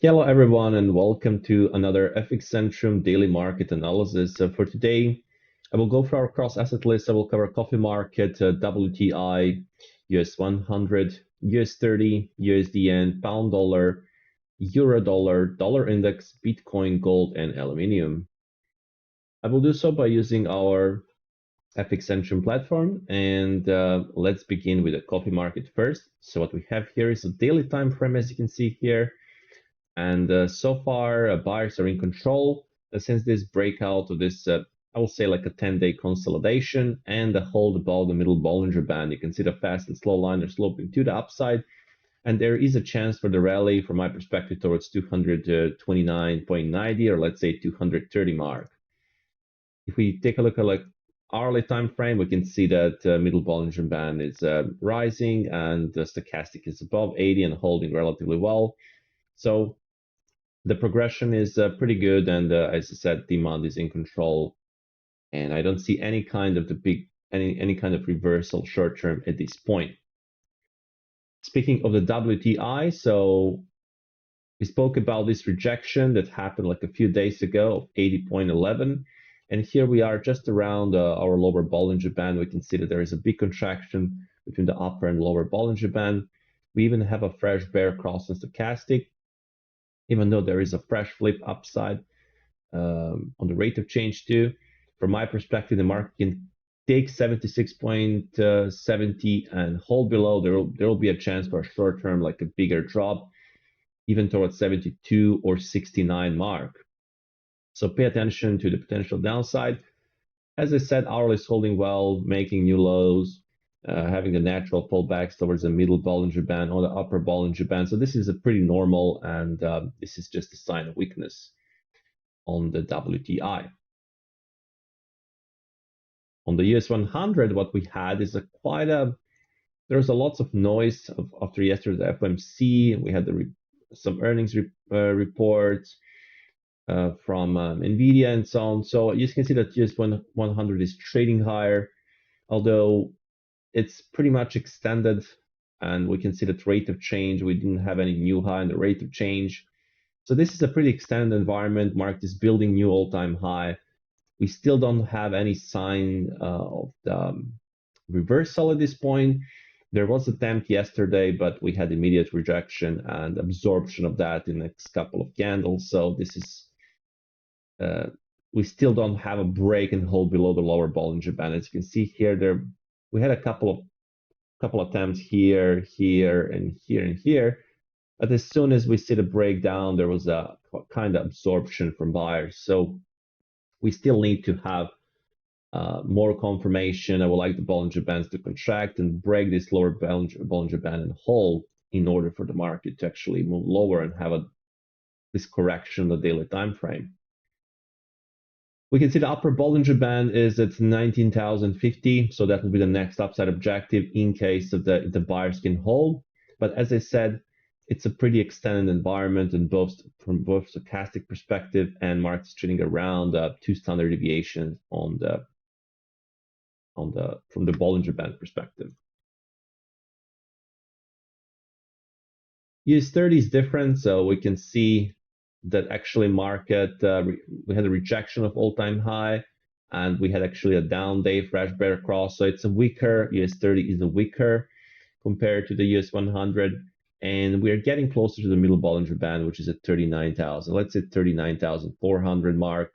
Hello, everyone, and welcome to another FX Centrum daily market analysis. For today, I will go through our cross asset list. I will cover coffee market, WTI, US 100, US 30, USDN, pound dollar, euro dollar, dollar index, Bitcoin, gold, and aluminium. I will do so by using our FX Centrum platform, and let's begin with the coffee market first. So what we have here is a daily time frame, as you can see here. And so far, buyers are in control since this breakout of this, I will say like a 10-day consolidation and a hold above the middle Bollinger Band. You can see the fast and slow line are sloping to the upside. And there is a chance for the rally, from my perspective, towards 229.90 or let's say 230 mark. If we take a look at like hourly time frame, we can see that middle Bollinger Band is rising and the stochastic is above 80 and holding relatively well. So the progression is pretty good, and as I said, demand is in control, and I don't see any kind of any kind of reversal short term at this point. Speaking of the WTI, so we spoke about this rejection that happened like a few days ago of 80.11, and here we are just around our lower Bollinger Band. We can see that there is a big contraction between the upper and lower Bollinger Band. We even have a fresh bear cross on stochastic, even though there is a fresh flip upside on the rate of change too. From my perspective, the market can take 76.70 and hold below. There will be a chance for a short term, like a bigger drop, even towards 72 or 69 mark. So pay attention to the potential downside. As I said, hourly is holding well, making new lows, having the natural pullbacks towards the middle Bollinger Band or the upper Bollinger Band. So this is a pretty normal, and this is just a sign of weakness on the WTI. On the US 100, what we had is there's a lots of noise after yesterday's FOMC. We had some earnings reports from NVIDIA and so on. So you can see that US 100 is trading higher, although it's pretty much extended, and we can see that rate of change. We didn't have any new high in the rate of change. So this is a pretty extended environment. Market is building new all-time high. We still don't have any sign of the reversal at this point. There was an attempt yesterday, but we had immediate rejection and absorption of that in the next couple of candles. So this is, we still don't have a break and hold below the lower Bollinger Band. As you can see here, we had a couple attempts here, and here. But as soon as we see the breakdown, there was a kind of absorption from buyers. So we still need to have more confirmation. I would like the Bollinger Bands to contract and break this lower Bollinger Band and hold in order for the market to actually move lower and have this correction on the daily time frame. We can see the upper Bollinger Band is at 19,050, so that will be the next upside objective in case of the buyers can hold. But as I said, it's a pretty extended environment, and from both stochastic perspective and markets trading around 2 standard deviations from the Bollinger Band perspective. US 30 is different, so we can see that actually market, we had a rejection of all-time high, and we had actually a down day, fresh bear cross. So it's a weaker, US 30 is a weaker compared to the US 100. And we're getting closer to the middle Bollinger Band, which is at 39,000. Let's say 39,400 mark.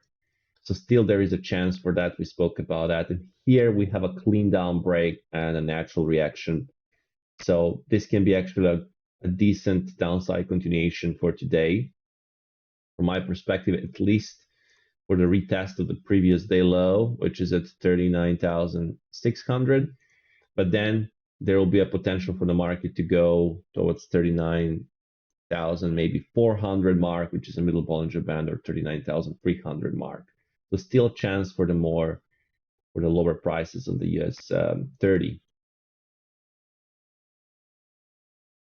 So still there is a chance for that. We spoke about that. And here we have a clean down break and a natural reaction. So this can be actually a decent downside continuation for today. From my perspective, at least for the retest of the previous day low, which is at 39,600. But then there will be a potential for the market to go towards 39,000, maybe 400 mark, which is a middle Bollinger Band, or 39,300 mark. So still a chance for the lower prices on the US 30.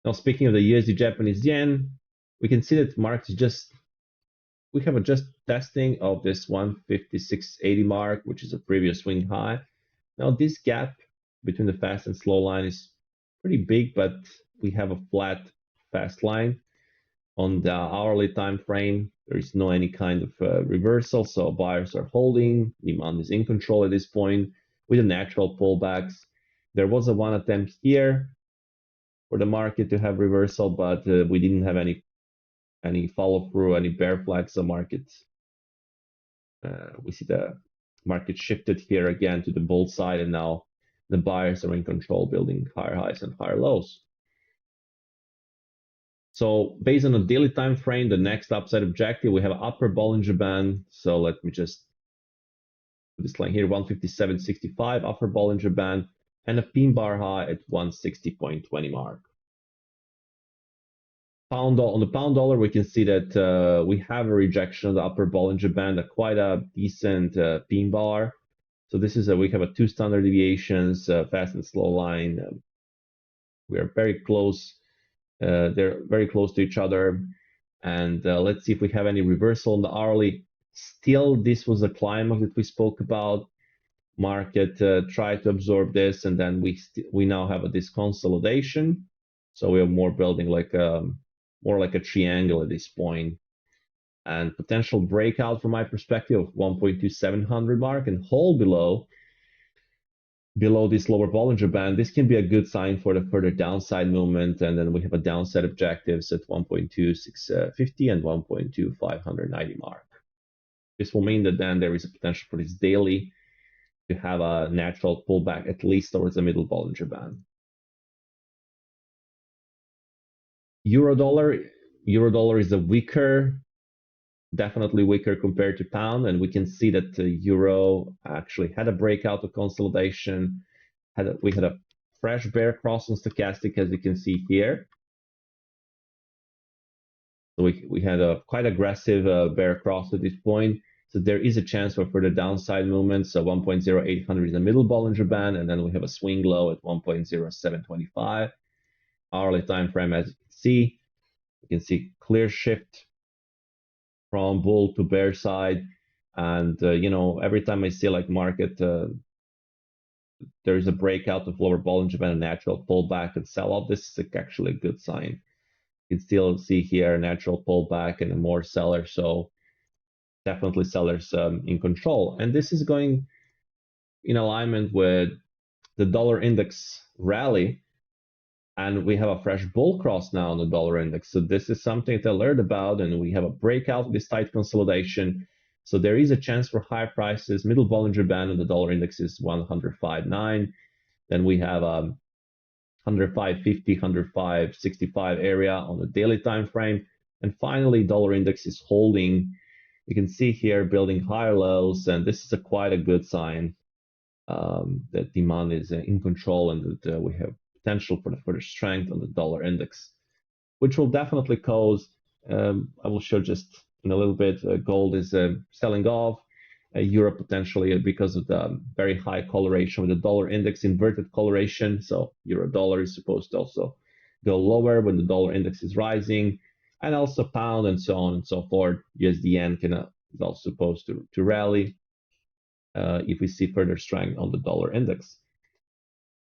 Now, speaking of the USD Japanese yen, we can see that market is we have a just testing of this 156.80 mark, which is a previous swing high. Now this gap between the fast and slow line is pretty big, but we have a flat fast line. On the hourly time frame, there is no any kind of reversal, so buyers are holding. Demand is in control at this point with the natural pullbacks. There was a one attempt here for the market to have reversal, but we didn't have any follow through, any bear flags. The market, we see the market shifted here again to the bull side, and now the buyers are in control, building higher highs and higher lows. So based on the daily time frame, the next upside objective, we have an upper Bollinger Band. So let me just put this line here, 157.65 upper Bollinger Band, and a pin bar high at 160.20 mark. On the pound dollar, we can see that we have a rejection of the upper Bollinger Band, quite a decent pin bar. So this is we have a 2 standard deviations, fast and slow line. We are very close. They're very close to each other. And let's see if we have any reversal on the hourly. Still, this was a climb that we spoke about. Market tried to absorb this, and then we now have this consolidation. So we are more building like more like a triangle at this point. And potential breakout from my perspective of 1.2700 mark and hold below this lower Bollinger Band. This can be a good sign for the further downside movement. And then we have a downside objectives at 1.2650 and 1.2590 mark. This will mean that then there is a potential for this daily to have a natural pullback at least towards the middle Bollinger Band. Euro dollar is a weaker, definitely weaker compared to pound, and we can see that the euro actually had a breakout of consolidation. We had a fresh bear cross on stochastic, as you can see here. So we had a quite aggressive bear cross at this point. So there is a chance for further downside movements. So 1.0800 is the middle Bollinger Band, and then we have a swing low at 1.0725. Hourly time frame, as you can see, clear shift from bull to bear side. And every time I see like market, there is a breakout of lower Bollinger Band, a natural pullback and sell off. This is actually a good sign. You can still see here a natural pullback and more sellers. So definitely sellers in control. And this is going in alignment with the dollar index rally. And we have a fresh bull cross now on the dollar index. So this is something to alert about. And we have a breakout of this tight consolidation. So there is a chance for higher prices. Middle Bollinger Band on the dollar index is 105.9. Then we have 105.50, 105.65 area on the daily time frame. And finally, dollar index is holding. You can see here building higher lows, and this is quite a good sign that demand is in control and that we have potential for the further strength on the dollar index, which will definitely cause, I will show just in a little bit, gold is selling off, Europe potentially because of the very high correlation with the dollar index, inverted correlation. So euro dollar is supposed to also go lower when the dollar index is rising, and also pound and so on and so forth. USD is also supposed to rally if we see further strength on the dollar index.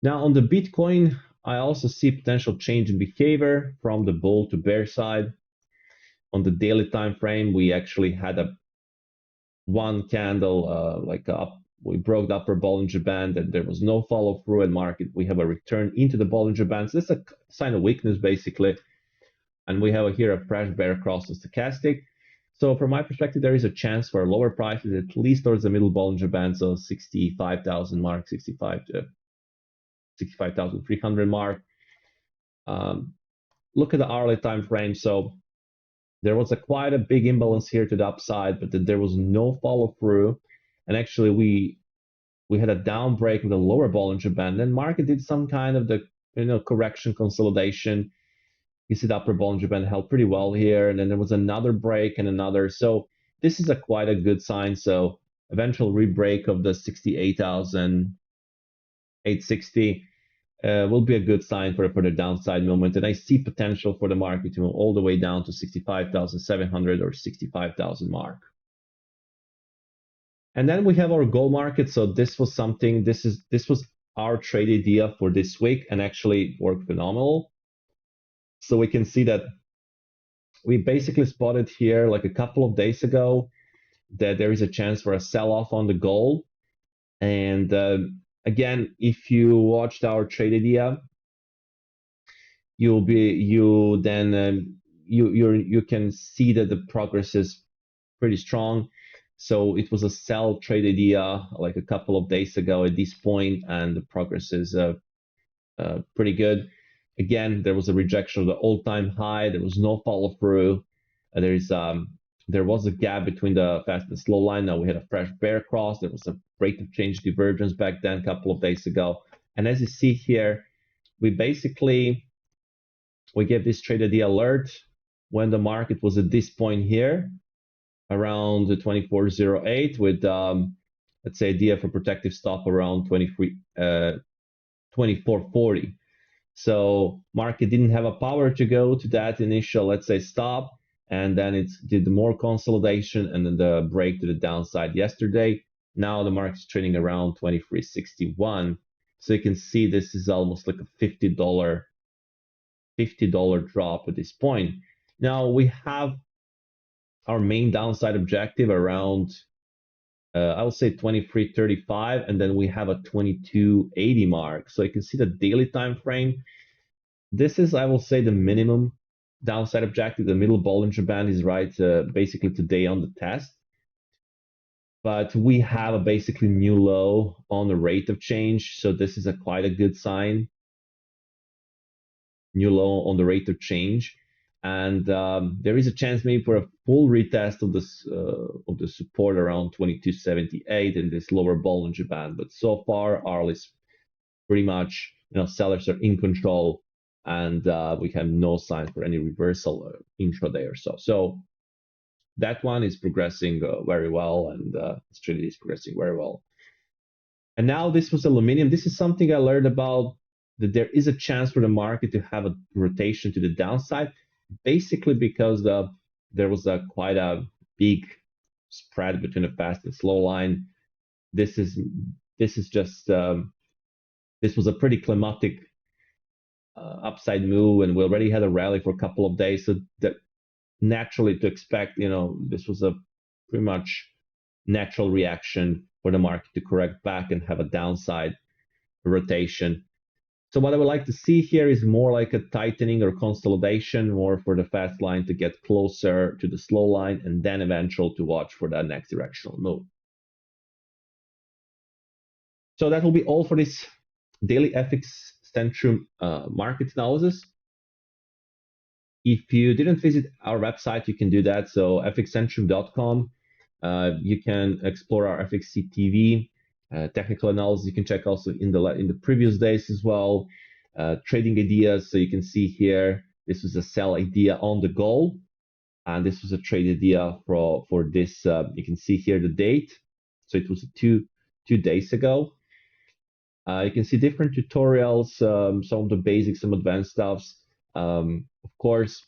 Now on the Bitcoin, I also see potential change in behavior from the bull to bear side. On the daily time frame, we actually had one candle we broke the upper Bollinger Band and there was no follow through in market. We have a return into the Bollinger Band. So this is a sign of weakness basically. And we have here a fresh bear cross on stochastic. So from my perspective, there is a chance for lower prices, at least towards the middle Bollinger Band. So 65,000 mark, 65,300 mark. Look at the hourly time frame. So there was quite a big imbalance here to the upside, but there was no follow through. And actually, we had a down break with a lower Bollinger Band. Then market did some kind of correction consolidation. You see the upper Bollinger Band held pretty well here, and then there was another break and another. So this is quite a good sign. So eventual rebreak of the 68,860 will be a good sign for the downside movement. And I see potential for the market to move all the way down to 65,700 or 65,000 mark. And then we have our gold market. So this was something. This was our trade idea for this week, and actually worked phenomenal. So we can see that we basically spotted here like a couple of days ago that there is a chance for a sell-off on the gold. And again, if you watched our trade idea, you can see that the progress is pretty strong. So it was a sell trade idea like a couple of days ago at this point, and the progress is pretty good. Again, there was a rejection of the all-time high. There was no follow through. There was a gap between the fast and slow line. Now we had a fresh bear cross. There was a rate of change divergence back then a couple of days ago. And as you see here, we gave this trade idea alert when the market was at this point here, around the 2408 with let's say idea for protective stop around 2440. So market didn't have a power to go to that initial, let's say, stop, and then it did more consolidation and then the break to the downside yesterday. Now the market's trading around 2361. So you can see this is almost like a $50 drop at this point. Now we have our main downside objective around I would say 2335, and then we have a 2280 mark. So you can see the daily time frame. This is, I will say, the minimum downside objective. The middle Bollinger Band is right basically today on the test. But we have a basically new low on the rate of change. So this is quite a good sign. New low on the rate of change. And there is a chance maybe for a full retest of the support around 2278 in this lower Bollinger Band. But so far, RL is pretty much, sellers are in control, and we have no sign for any reversal intraday or so. So that one is progressing very well, and strategy is progressing very well. And now this was aluminum. This is something I learned about, that there is a chance for the market to have a rotation to the downside, basically because there was quite a big spread between the fast and slow line. This was a pretty climatic upside move, and we already had a rally for a couple of days. So that naturally to expect, this was a pretty much natural reaction for the market to correct back and have a downside rotation. So what I would like to see here is more like a tightening or consolidation, more for the fast line to get closer to the slow line, and then eventual to watch for that next directional move. So that will be all for this daily FX Centrum market analysis. If you didn't visit our website, you can do that. So fxcentrum.com. You can explore our FXC TV. Technical analysis you can check also in the previous days as well. Trading ideas, so you can see here, this was a sell idea on the gold, and this was a trade idea for this. You can see here the date, so it was two days ago. You can see different tutorials, some of the basics, some advanced stuffs. Of course,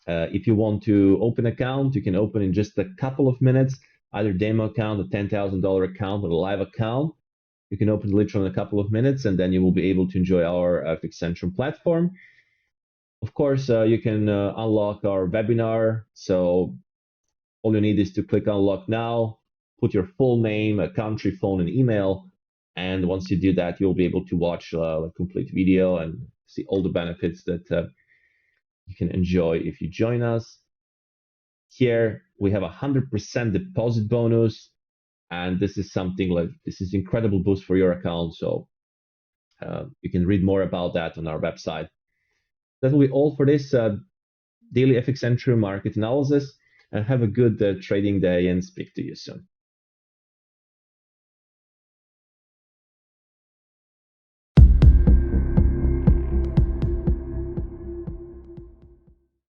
if you want to open an account, you can open in just a couple of minutes. Either demo account, a $10,000 account, or a live account. You can open literally in a couple of minutes, and then you will be able to enjoy our FX Centrum platform. Of course, you can unlock our webinar. So all you need is to click unlock now, put your full name, a country, phone, and email. And once you do that, you'll be able to watch a complete video and see all the benefits that you can enjoy if you join us. Here we have 100% deposit bonus, and this is incredible boost for your account. So you can read more about that on our website. That will be all for this daily FX Centrum market analysis, and have a good trading day, and speak to you soon.